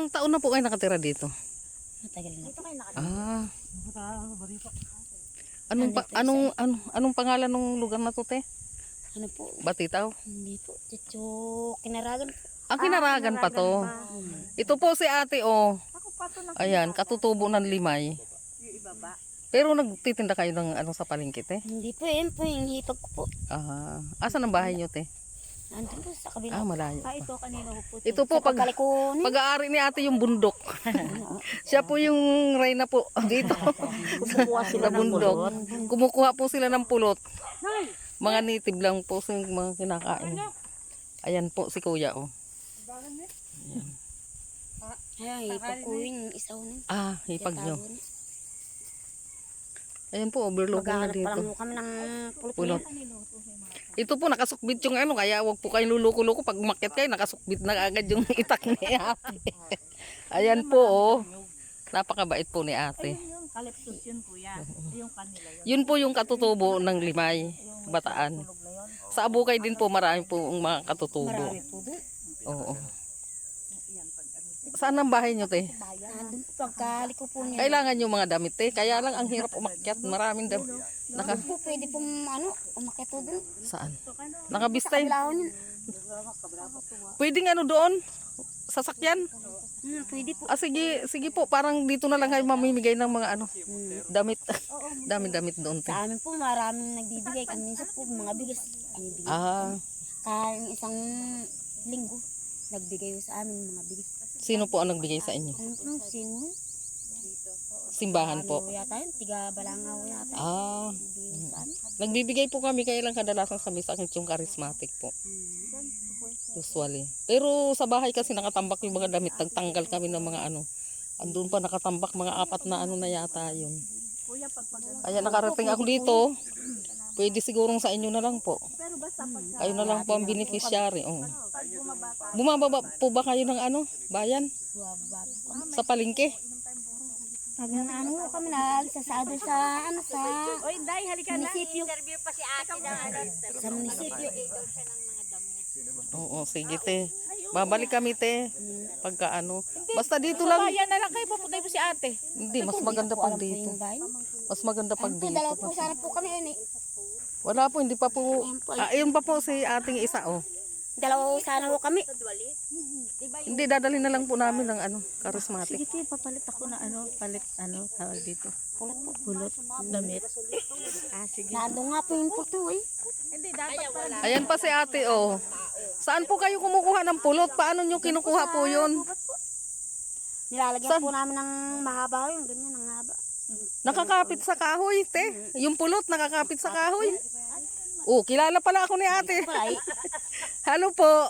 Ilang taon na po kayo nakatira dito? Matagal na po. Ah. Anong pangalan ng lugar na to, te? Ano po? Batitaw? Hindi po. Tito, Kinaragan po. Kinaragan pa to. Ito po si ate, oh. Ayan, katutubo ng limay. Pero nagtitinda kayo ng sa palengke, te? Hindi po, yun po yung hipag ko po. Asan ang bahay nyo, te? Nandun po sa kabila. Malayo pa. Ito kanina ko po. Ito po, pag-aari ni ate yung bundok. Siya po yung reyna po dito. Kumukuha sila Sa ng bundok. pulot. Kumukuha po sila ng pulot. Mga native lang po yung mga kinakain. Ayan po si kuya, oh. Ayan, hipag ko yung isaw na. Hipag nyo. Ayan po, overlooking na Maghahanap pa dito. lang po kami ng Pulot. Ito po, nakasukbit yung kaya wag po kayong luluko-luko. Pag umakyat kayo, nakasukbit na agad yung itak ni ate. Ayan po, oh. Napakabait po ni ate. Yung calyptus yun, kuya. Yung kanila yun. Yun po yung katutubo ng limay, bataan. Sa Abukay din po, marami po mga katutubo. marami po doon. Oo. Saan ang bahay nyo, te? Nandun po, pagkaliko po niya. Kailangan yung mga damit, te. Kaya lang ang hirap umakyat. Maraming damit. Doon po, pwede pong umakyat po doon. Saan? Sa Nakabistay. kabilahon yun. Pwedeng doon? Sasakyan? Pwede po. Sige po. Parang dito na lang kayo mamimigay ng mga damit. Dami-damit doon, te. Sa amin po, maraming nagbibigay. Kami minsan po, mga bigas. Binibigay. Kaya isang linggo, nagbigay sa amin mga bigas. Sino po ang nagbigay sa inyo? Ano po, sino? Simbahan po. Ano yata yun? Tiga Balangaw yata. Nagbigay sa amin. Nagbibigay po kami kaya lang kadalasan sa misa yung charismatic po. Usually. Pero sa bahay kasi nakatambak yung mga damit. Nagtanggal kami ng mga andun pa nakatambak mga 4 na yata yun. Kaya nakarating ako dito. Pwede sigurong sa inyo na lang po. Kayo na lang po ang beneficiary. Bumababa po ba kayo ng bayan? Buwababa po kami. Sa palengke? Pag kami naalis sa Oy, Day, halika na. munisipyo. Interview pa si ate na Sa munisipyo. Oo, sige te. Babalik kami te. Pagka Basta dito lang. Bayan na lang kayo, papunta mo si ate. Hindi, mas maganda pag dito. Mas maganda pag Po, dito. dalawa po sana po kami yun eh. Wala po, hindi pa po. Ayun pa po si ating isa, oh. Dalawa sana po kami. Hindi, dadalhin na lang po namin ng charismatic. Sige, te, papalit ako na tawag dito. Pulot, damit. Sige. Nandun nga po yung puto eh. Hindi, dapat pala. Ayan pa si ate, oh. Saan po kayo kumukuha ng pulot? Paano nyo kinukuha po yun? Nilalagyan po namin ng mahaba yung ganyan, ng haba. Nakakapit sa kahoy, te. Yung pulot, nakakapit sa kahoy. Oh, kilala pala ako ni ate. Hello po.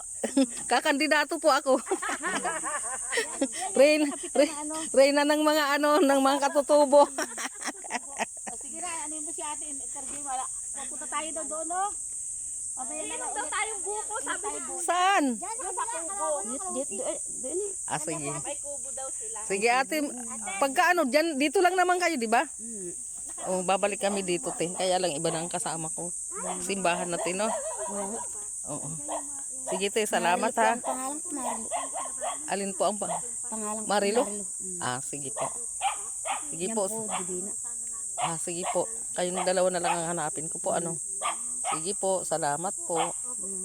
Kakandidato po ako. Reyna ng mga ng mga katutubo. Sige na, mo si ate, interview wala. Pupunta tayo doon, no? Inom daw tayong buko, sabi ni Buko. Saan? Yung sa kubo. Doon eh. Sige. May kubo daw sila. Sige ate, pagka dito lang naman kayo, di ba? Oh, babalik kami dito, te. Kaya lang iba na ang kasama ko. Simbahan natin, no? Oo. Sige, te, salamat ha. Ang pangalan ko Marilo. Alin po ang Pangalan ko Marilo? Marilo. Sige po. Sige Yan po. po, Divina. Sige po. Kayong dalawa na lang ang hanapin ko po, Sige po, salamat po.